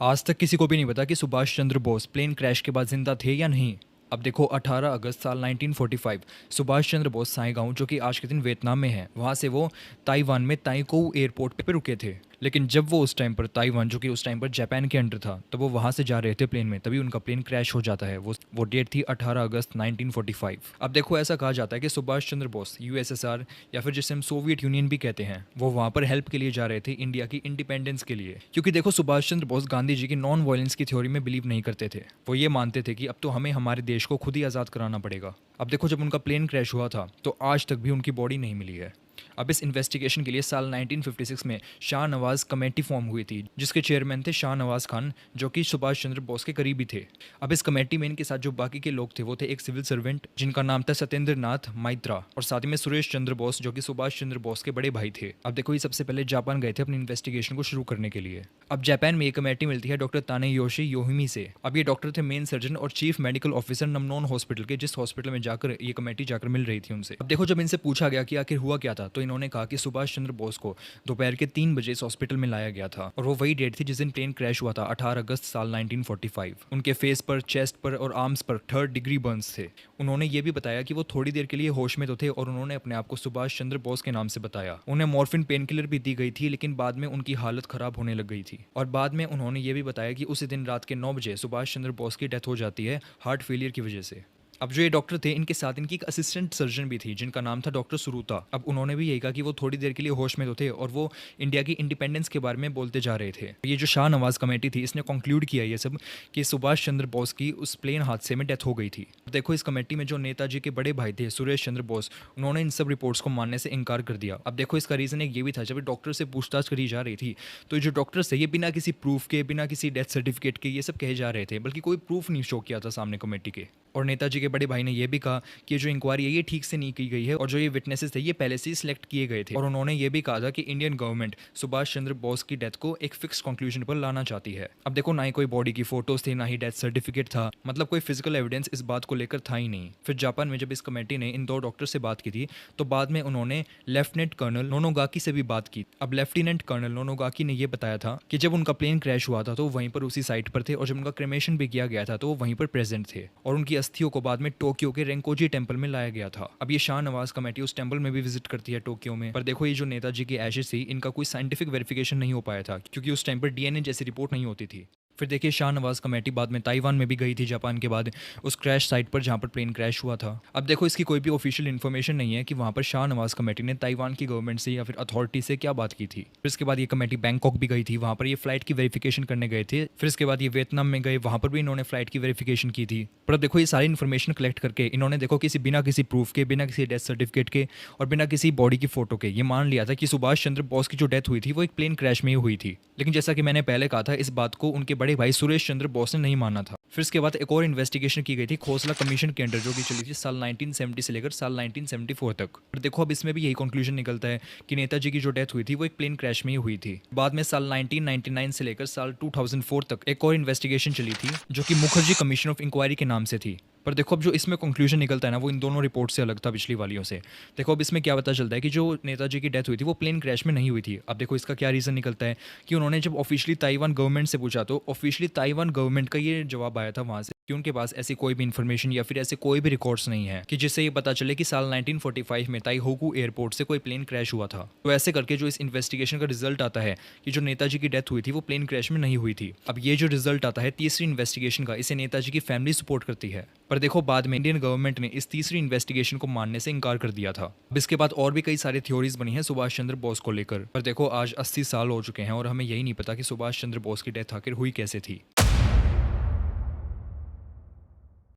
आज तक किसी को भी नहीं पता कि सुभाष चंद्र बोस प्लेन क्रैश के बाद जिंदा थे या नहीं। अब देखो 18 अगस्त साल 1945 सुभाष चंद्र बोस साइगांव जो कि आज के दिन वियतनाम में है, वहाँ से वो ताइवान में ताइकोउ एयरपोर्ट पे रुके थे। लेकिन जब वो उस टाइम पर ताइवान जो कि उस टाइम पर जापान के अंडर था, तो वो वहाँ से जा रहे थे प्लेन में, तभी उनका प्लेन क्रैश हो जाता है। वो डेट थी 18 अगस्त 1945। अब देखो ऐसा कहा जाता है कि सुभाष चंद्र बोस यूएसएसआर या फिर जिसे हम सोवियत यूनियन भी कहते हैं, वो वहाँ पर हेल्प के लिए जा रहे थे इंडिया की इंडिपेंडेंस के लिए। क्योंकि देखो सुभाष चंद्र बोस गांधी जी की नॉन वायलेंस की थ्योरी में बिलीव नहीं करते थे। वो ये मानते थे कि अब तो हमें हमारे देश को खुद ही आज़ाद कराना पड़ेगा। अब देखो जब उनका प्लेन क्रैश हुआ था तो आज तक भी उनकी बॉडी नहीं मिली है। अब इस इन्वेस्टिगेशन के लिए साल 1956 में शाह नवाज कमेटी फॉर्म हुई थी, जिसके चेयरमैन थे शाह नवाज खान, जो कि सुभाष चंद्र बोस के करीबी थे। अब इस कमेटी में इनके साथ जो बाकी के लोग थे वो थे एक सिविल सर्वेंट जिनका नाम था सत्येंद्र नाथ माइत्रा, और साथ ही में सुरेश चंद्र बोस जो कि सुभाष चंद्र बोस के बड़े भाई थे। अब देखो ये सबसे पहले जापान गए थे अपनी इन्वेस्टिगेशन को शुरू करने के लिए। अब जापान में ये कमेटी मिलती है डॉक्टर तानेयोशी योहिमी से। अब ये डॉक्टर थे मेन सर्जन और चीफ मेडिकल ऑफिसर नमनोन हॉस्पिटल के, जिस हॉस्पिटल में जाकर ये कमेटी जाकर मिल रही थी उनसे। अब देखो जब इनसे पूछा गया कि आखिर हुआ क्या था, तो इन्होंने कहा कि सुभाष चंद्र बोस को दोपहर के 3 बजे इस हॉस्पिटल में लाया गया था, और वो वही डेट थी जिस दिन प्लेन क्रैश हुआ था, 18 अगस्त साल 1945। उनके फेस पर, चेस्ट पर और आर्म्स पर 3rd डिग्री बर्न्स थे। उन्होंने ये भी बताया कि वो थोड़ी देर के लिए होश में तो थे, और उन्होंने अपने आप को सुभाष चंद्र बोस के नाम से बताया। उन्हें मॉर्फिन पेन किलर भी दी गई थी, लेकिन बाद में उनकी हालत खराब होने लग गई थी। और बाद में उन्होंने ये भी बताया कि उसी दिन रात के 9 बजे सुभाष चंद्र बोस की डेथ हो जाती है हार्ट फेलियर की वजह से। अब जो ये डॉक्टर थे, इनके साथ इनकी एक असिस्टेंट सर्जन भी थी जिनका नाम था डॉक्टर सुरुता। अब उन्होंने भी यही कहा कि वो थोड़ी देर के लिए होश में तो थे, और वो इंडिया की इंडिपेंडेंस के बारे में बोलते जा रहे थे। ये जो शाह नवाज कमेटी थी, इसने कंक्लूड किया ये सब कि सुभाष चंद्र बोस की उस प्लेन हादसे में डेथ हो गई थी। देखो इस कमेटी में जो नेताजी के बड़े भाई थे सुरेश चंद्र बोस, उन्होंने इन सब रिपोर्ट्स को मानने से इनकार कर दिया। अब देखो इसका रीज़न एक ये भी था, जब डॉक्टर से पूछताछ करी जा रही थी, तो जो डॉक्टर्स थे ये बिना किसी प्रूफ के, बिना किसी डेथ सर्टिफिकेट के ये सब कहे जा रहे थे, बल्कि कोई प्रूफ नहीं शो किया था सामने कमेटी के। और नेताजी के बड़े भाई ने यह भी कहा कि जो इंक्वायरी है ये ठीक से नहीं की गई है, और जो ये विटनेसेस थे ये पहले से ही सिलेक्ट किए गए थे। और उन्होंने ये भी कहा था कि इंडियन गवर्नमेंट सुभाष चंद्र बोस की डेथ को एक फिक्स कंक्लूजन पर लाना चाहती है। अब देखो ना ही कोई बॉडी की फोटोज थी, ना ही डेथ सर्टिफिकेट था, मतलब कोई फिजिकल एविडेंस इस बात को लेकर था ही नहीं। फिर जापान में जब इस कमेटी ने इन 2 डॉक्टर से बात की थी, तो बाद में उन्होंने लेफ्टिनेंट कर्नल नोनोगाकी से भी बात की। अब लेफ्टिनेंट कर्नल नोनोगाकी ने यह बताया था कि जब उनका प्लेन क्रैश हुआ था तो वहीं पर उसी साइट पर थे, और जब उनका क्रेमेशन भी किया गया था तो वो वहीं पर प्रेजेंट थे, और उनकी अस्थियों को बाद में टोक्यो के रेंकोजी टेंपल में लाया गया था। अब ये शाह नवाज कमेटी उस टेंपल में भी विजिट करती है टोक्यो में। पर देखो ये जो नेताजी की एशेज थी, इनका कोई साइंटिफिक वेरिफिकेशन नहीं हो पाया था, क्योंकि उस टाइम पर डीएनए जैसी रिपोर्ट नहीं होती थी। फिर देखिए शाह नवाज कमेटी बाद में ताइवान में भी गई थी जापान के बाद, उस क्रैश साइट पर जहाँ पर प्लेन क्रैश हुआ था। अब देखो इसकी कोई भी ऑफिशियल इन्फॉर्मेशन नहीं है कि वहाँ पर शाह नवाज कमेटी ने ताइवान की गवर्नमेंट से या फिर अथॉरिटी से क्या बात की थी। फिर इसके बाद ये कमेटी बैंकॉक भी गई थी, वहाँ पर ये फ्लाइट की वेरिफिकेशन करने गए थे। फिर इसके बाद ये वियतनाम में गए, वहाँ पर भी इन्होंने फ्लाइट की वेरिफिकेशन की थी। पर अब देखो ये सारी इन्फॉर्मेशन कलेक्ट करके इन्होंने देखो बिना किसी प्रूफ के, बिना किसी डेथ सर्टिफिकेट के और बिना किसी बॉडी की फोटो के ये मान लिया था कि सुभाष चंद्र बोस की जो डेथ हुई थी वो एक प्लेन क्रैश में ही हुई थी। लेकिन जैसा कि मैंने पहले कहा था, इस बात को उनके बड़े भाई सुरेश चंद्र बोस ने नहीं माना था। फिर इसके बाद एक और इन्वेस्टिगेशन की गई थी खोसला कमीशन के अंडर, जो कि चली थी साल 1970 से लेकर साल 1974 तक। पर देखो अब इसमें भी यही कंक्लूजन निकलता है कि नेताजी की जो डेथ हुई थी वो एक प्लेन क्रैश में ही हुई थी। बाद में साल 1999 से लेकर साल 2004 तक एक और इन्वेस्टिगेशन चली थी, जो कि मुखर्जी कमीशन ऑफ इंक्वायरी के नाम से थी। पर देखो अब जो इसमें कंक्लूजन निकलता है ना, वो इन दोनों रिपोर्ट से अलग था पिछली वालियों से। देखो अब इसमें क्या पता चलता है कि जो नेताजी की डेथ हुई थी वो प्लेन क्रैश में नहीं हुई थी। अब देखो इसका क्या रीज़न निकलता है कि उन्होंने जब ऑफिशियली ताइवान गवर्नमेंट से पूछा, तो ऑफिशियली ताइवान गवर्नमेंट का ये जवाब आया था वहाँ से कि उनके पास ऐसी कोई भी इन्फॉर्मेशन या फिर ऐसे कोई भी रिकॉर्ड्स नहीं है कि जिससे ये पता चले कि साल 1945 में ताइहोकू एयरपोर्ट से कोई प्लेन क्रैश हुआ था। तो ऐसे करके जो इस इन्वेस्टिगेशन का रिजल्ट आता है कि जो नेताजी की डेथ हुई थी वो प्लेन क्रैश में नहीं हुई थी। अब ये जो रिजल्ट आता है तीसरी इन्वेस्टिगेशन का, इसे नेताजी की फैमिली सपोर्ट करती है। पर देखो बाद में इंडियन गवर्नमेंट ने इस तीसरी इन्वेस्टिगेशन को मानने से इनकार कर दिया था। अब इसके बाद और भी कई सारी थ्योरीज बनी हैं सुभाष चंद्र बोस को लेकर। पर देखो आज 80 साल हो चुके हैं और हमें यही नहीं पता कि सुभाष चंद्र बोस की डेथ आखिर हुई कैसे थी।